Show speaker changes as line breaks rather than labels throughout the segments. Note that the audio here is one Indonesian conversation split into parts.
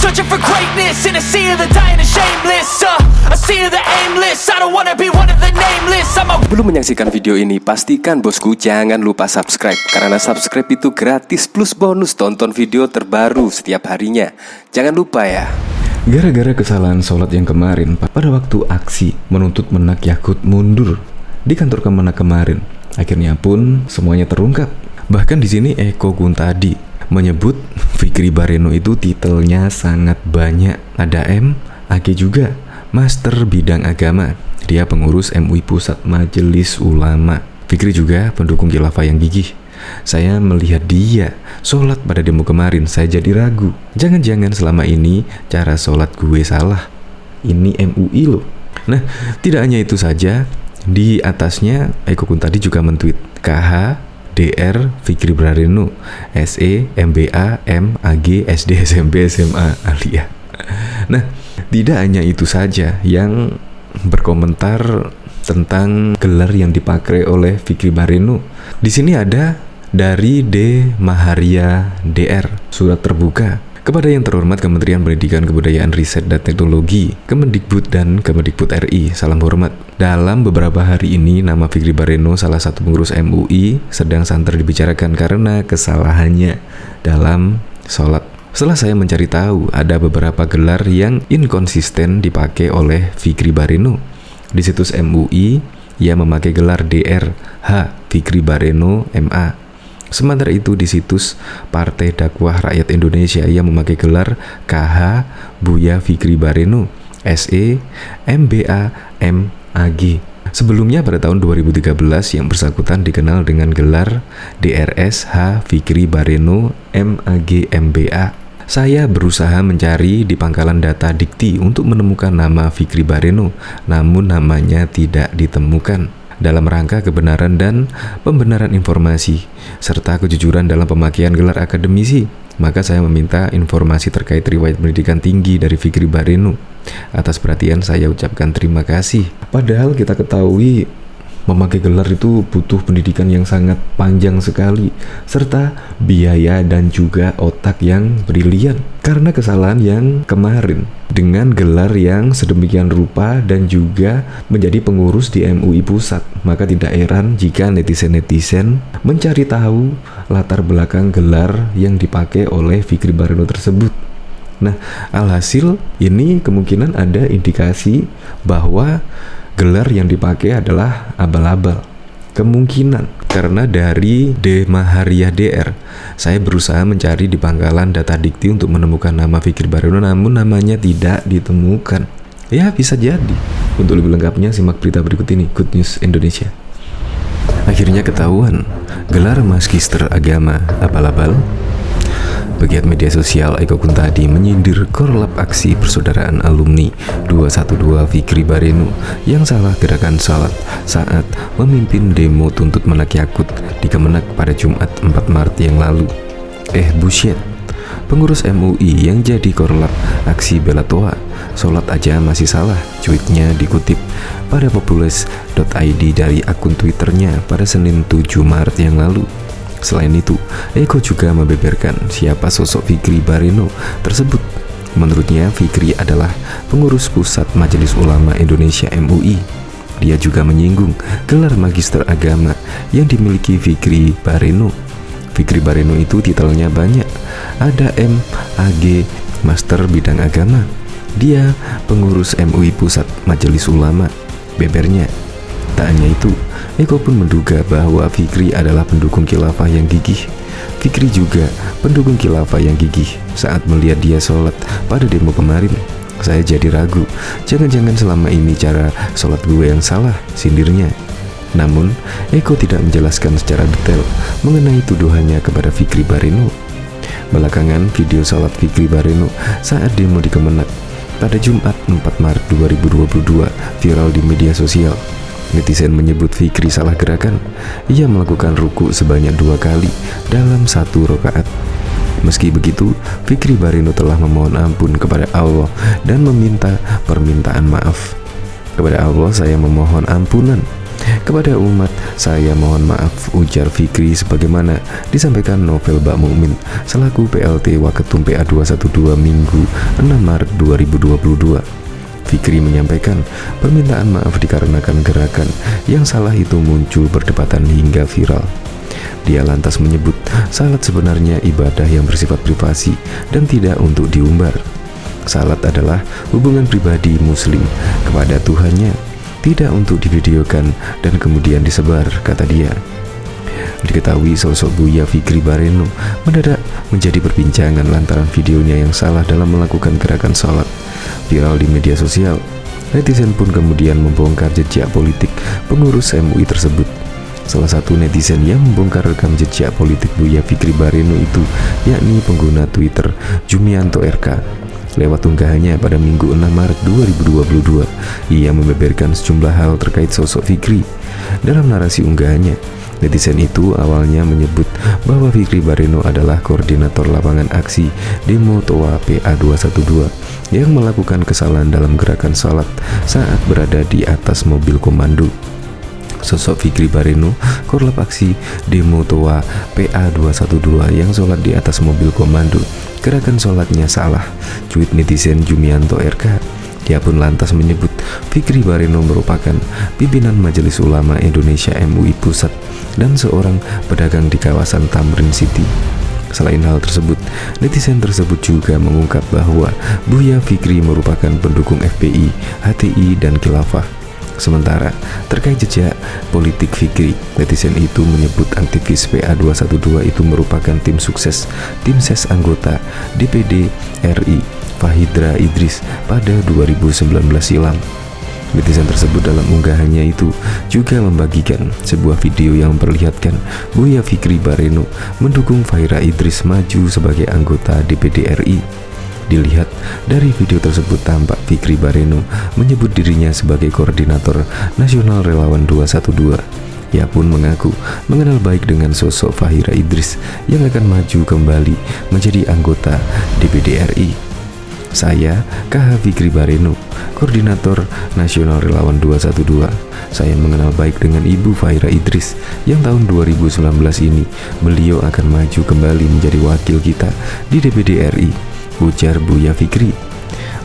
searching for greatness in a sea of the dying and shameless. A sea of the aimless. I don't wanna be one of the nameless.
Belum menyaksikan video ini, pastikan bosku jangan lupa subscribe. Karena subscribe itu gratis plus bonus tonton video terbaru setiap harinya. Jangan lupa ya.
Gara-gara kesalahan sholat yang kemarin, pada waktu aksi menuntut Menak Yakut mundur di kantor Kemenak kemarin, akhirnya pun semuanya terungkap. Bahkan di sini Eko Kuntadi menyebut Fikri Bareno itu titelnya sangat banyak. Ada M, AG juga, Master Bidang Agama. Dia pengurus MUI Pusat Majelis Ulama. Fikri juga pendukung khilafah yang gigih. Saya melihat dia sholat pada demo kemarin, saya jadi ragu. Jangan-jangan selama ini cara sholat gue salah. Ini MUI loh. Nah, tidak hanya itu saja. Di atasnya Eko Kuntadi juga mentweet KH DR Fikri Bareno SE MBA MAG SD SMP SMA Alia. Nah, tidak hanya itu saja yang berkomentar tentang gelar yang dipakai oleh Fikri Bareno. Di sini ada dari D. Maharia DR, surat terbuka kepada yang terhormat Kementerian Pendidikan Kebudayaan Riset dan Teknologi, Kemendikbud dan Kemendikbud RI. Salam hormat. Dalam beberapa hari ini nama Fikri Bareno, salah satu pengurus MUI, sedang santer dibicarakan karena kesalahannya dalam sholat. Setelah saya mencari tahu, ada beberapa gelar yang inkonsisten dipakai oleh Fikri Bareno. Di situs MUI, ia memakai gelar DR H. Fikri Bareno MA. Sementara itu di situs Partai Dakwah Rakyat Indonesia, ia memakai gelar KH Buya Fikri Bareno SE MBA MAG. Sebelumnya pada tahun 2013 yang bersangkutan dikenal dengan gelar DRS H Fikri Bareno MAG MBA. Saya berusaha mencari di pangkalan data Dikti untuk menemukan nama Fikri Bareno, namun namanya tidak ditemukan. Dalam rangka kebenaran dan pembenaran informasi serta kejujuran dalam pemakaian gelar akademisi, maka saya meminta informasi terkait riwayat pendidikan tinggi dari Fikri Bareno. Atas perhatian saya ucapkan terima kasih. Padahal kita ketahui memakai gelar itu butuh pendidikan yang sangat panjang sekali, serta biaya dan juga otak yang brilian. Karena kesalahan yang kemarin, dengan gelar yang sedemikian rupa dan juga menjadi pengurus di MUI Pusat, maka tidak heran jika netizen-netizen mencari tahu latar belakang gelar yang dipakai oleh Fikri Bareno tersebut. Nah, alhasil ini kemungkinan ada indikasi bahwa gelar yang dipakai adalah abal-abal. Kemungkinan karena dari D. Maharia DR, saya berusaha mencari di pangkalan data Dikti untuk menemukan nama Fikri Bareno, namun namanya tidak ditemukan. Ya, bisa jadi. Untuk lebih lengkapnya simak berita berikut ini, Good News Indonesia. Akhirnya ketahuan, gelar Magister Agama abal-abal. Pegiat media sosial Eko Kuntadi menyindir korlap aksi persaudaraan alumni 212 Fikri Bareno yang salah gerakan salat saat memimpin demo tuntut Menak Yakut di Kemenak pada Jumat 4 Maret yang lalu. Bullshit. Pengurus MUI yang jadi korlap aksi bela toa, sholat aja masih salah, cuitnya dikutip pada populis.id dari akun Twitternya pada Senin 7 Maret yang lalu. Selain itu, Eko juga membeberkan siapa sosok Fikri Bareno tersebut. Menurutnya, Fikri adalah pengurus Pusat Majelis Ulama Indonesia MUI. Dia juga menyinggung gelar Magister Agama yang dimiliki Fikri Bareno. Fikri Bareno itu titelnya banyak. Ada M, AG, Master Bidang Agama. Dia pengurus MUI Pusat Majelis Ulama. Bebernya. Tak hanya itu, Eko pun menduga bahwa Fikri adalah pendukung khilafah yang gigih. Fikri juga pendukung khilafah yang gigih. Saat melihat dia sholat pada demo kemarin, saya jadi ragu. Jangan-jangan selama ini cara sholat gue yang salah, sindirnya. Namun, Eko tidak menjelaskan secara detail mengenai tuduhannya kepada Fikri Bareno. Belakangan, video sholat Fikri Bareno saat demo di Kemenak pada Jumat 4 Maret 2022 viral di media sosial. Netizen menyebut Fikri salah gerakan. Ia melakukan ruku sebanyak 2 kali dalam 1 rakaat. Meski begitu, Fikri Bareno telah memohon ampun kepada Allah dan meminta permintaan maaf. Kepada Allah saya memohon ampunan. Kepada umat, saya mohon maaf, ujar Fikri sebagaimana disampaikan Novel Bak Mukmin selaku PLT Waketum PA 212 Minggu 6 Maret 2022. Fikri menyampaikan permintaan maaf dikarenakan gerakan yang salah itu muncul perdebatan hingga viral. Dia lantas menyebut salat sebenarnya ibadah yang bersifat privasi dan tidak untuk diumbar. Salat adalah hubungan pribadi muslim kepada Tuhannya, tidak untuk divideokan dan kemudian disebar, kata dia. Diketahui sosok Buya Fikri Bareno mendadak menjadi perbincangan lantaran videonya yang salah dalam melakukan gerakan salat viral di media sosial. Netizen pun kemudian membongkar jejak politik pengurus MUI tersebut. Salah satu netizen yang membongkar rekam jejak politik Buya Fikri Bareno itu yakni pengguna Twitter Jumianto RK. Lewat unggahannya pada Minggu 6 Maret 2022, ia membeberkan sejumlah hal terkait sosok Fikri. Dalam narasi unggahannya, netizen itu awalnya menyebut bahwa Fikri Bareno adalah koordinator lapangan aksi demo TOA PA 212 yang melakukan kesalahan dalam gerakan salat saat berada di atas mobil komando. Sosok Fikri Bareno, korlap aksi demo TOA PA 212 yang sholat di atas mobil komando, gerakan sholatnya salah, cuit netizen Jumianto RK. Dia pun lantas menyebut Fikri Bareno merupakan pimpinan Majelis Ulama Indonesia MUI Pusat dan seorang pedagang di kawasan Tamrin City. Selain hal tersebut, netizen tersebut juga mengungkap bahwa Buya Fikri merupakan pendukung FPI, HTI, dan Khilafah. Sementara terkait jejak politik Fikri, netizen itu menyebut aktivis PA 212 itu merupakan tim sukses tim ses anggota DPD RI Fahidra Idris pada 2019 silam. Netizen tersebut dalam unggahannya itu juga membagikan sebuah video yang memperlihatkan Buya Fikri Bareno mendukung Fahira Idris maju sebagai anggota DPD RI. Dilihat dari video tersebut tampak Fikri Bareno menyebut dirinya sebagai koordinator nasional relawan 212. Ia pun mengaku mengenal baik dengan sosok Fahira Idris yang akan maju kembali menjadi anggota DPD RI. Saya, KH Fikri Bareno, koordinator nasional relawan 212. Saya mengenal baik dengan Ibu Fahira Idris yang tahun 2019 ini beliau akan maju kembali menjadi wakil kita di DPD RI, ujar Buya Fikri.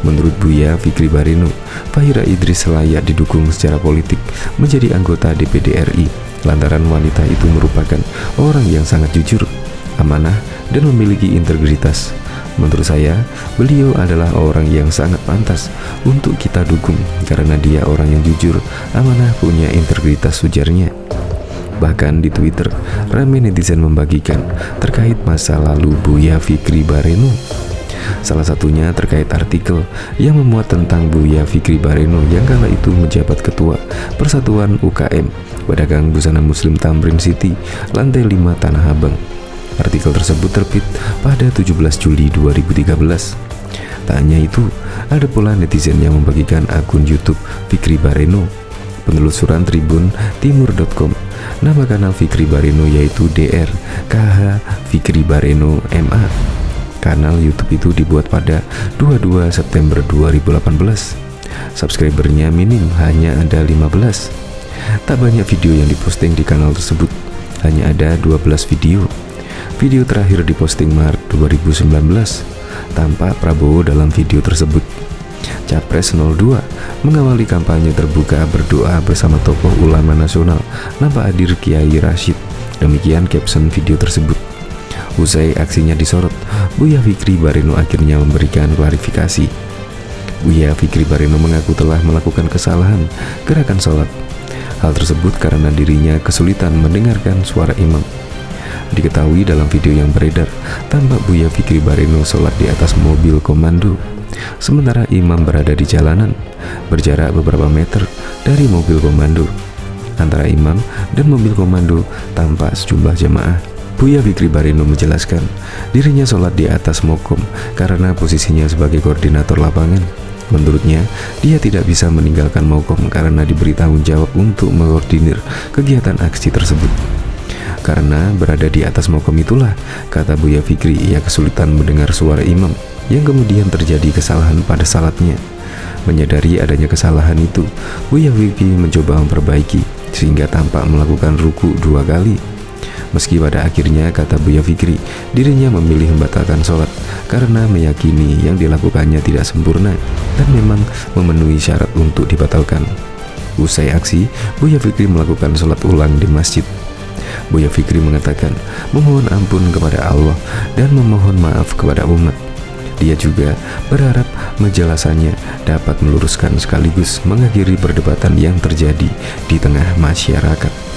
Menurut Buya Fikri Bareno, Fahira Idris layak didukung secara politik menjadi anggota DPD RI lantaran wanita itu merupakan orang yang sangat jujur, amanah, dan memiliki integritas. Menurut saya, beliau adalah orang yang sangat pantas untuk kita dukung karena dia orang yang jujur, amanah, punya integritas, ujarnya. Bahkan di Twitter, ramai netizen membagikan terkait masa lalu Buya Fikri Bareno. Salah satunya terkait artikel yang memuat tentang Buya Fikri Bareno yang kala itu menjabat Ketua Persatuan UKM Pedagang Busana Muslim Tamrin City, lantai 5 Tanah Abang. Artikel tersebut terbit pada 17 Juli 2013. Tak hanya itu, ada pula netizen yang membagikan akun YouTube Fikri Bareno. Penelusuran Tribun Timur.com, nama kanal Fikri Bareno yaitu DR KH Fikri Bareno MA. Kanal YouTube itu dibuat pada 22 September 2018. Subscribernya minim hanya ada 15. Tak banyak video yang diposting di kanal tersebut, hanya ada 12 video. Video terakhir diposting Maret 2019. Tampak Prabowo dalam video tersebut. Capres 02 mengawali kampanye terbuka berdoa bersama tokoh ulama nasional, nampak hadir Kiai Rashid. Demikian caption video tersebut. Usai aksinya disorot, Buya Fikri Bareno akhirnya memberikan klarifikasi. Buya Fikri Bareno mengaku telah melakukan kesalahan gerakan sholat. Hal tersebut karena dirinya kesulitan mendengarkan suara imam. Diketahui dalam video yang beredar, tampak Buya Fikri Bareno sholat di atas mobil komando, sementara imam berada di jalanan, berjarak beberapa meter dari mobil komando. Antara imam dan mobil komando tampak sejumlah jamaah. Buya Fikri Bareno menjelaskan dirinya sholat di atas mokom karena posisinya sebagai koordinator lapangan. Menurutnya, dia tidak bisa meninggalkan mokom karena diberi tanggung jawab untuk mengkoordinir kegiatan aksi tersebut. Karena berada di atas mokom itulah, kata Buya Fikri, ia kesulitan mendengar suara imam yang kemudian terjadi kesalahan pada salatnya. Menyadari adanya kesalahan itu, Buya Fikri mencoba memperbaiki sehingga tampak melakukan ruku 2 kali. Meski pada akhirnya, kata Buya Fikri, dirinya memilih membatalkan sholat karena meyakini yang dilakukannya tidak sempurna dan memang memenuhi syarat untuk dibatalkan. Usai aksi, Buya Fikri melakukan sholat ulang di masjid. Buya Fikri mengatakan memohon ampun kepada Allah dan memohon maaf kepada umat. Dia juga berharap penjelasannya dapat meluruskan sekaligus mengakhiri perdebatan yang terjadi di tengah masyarakat.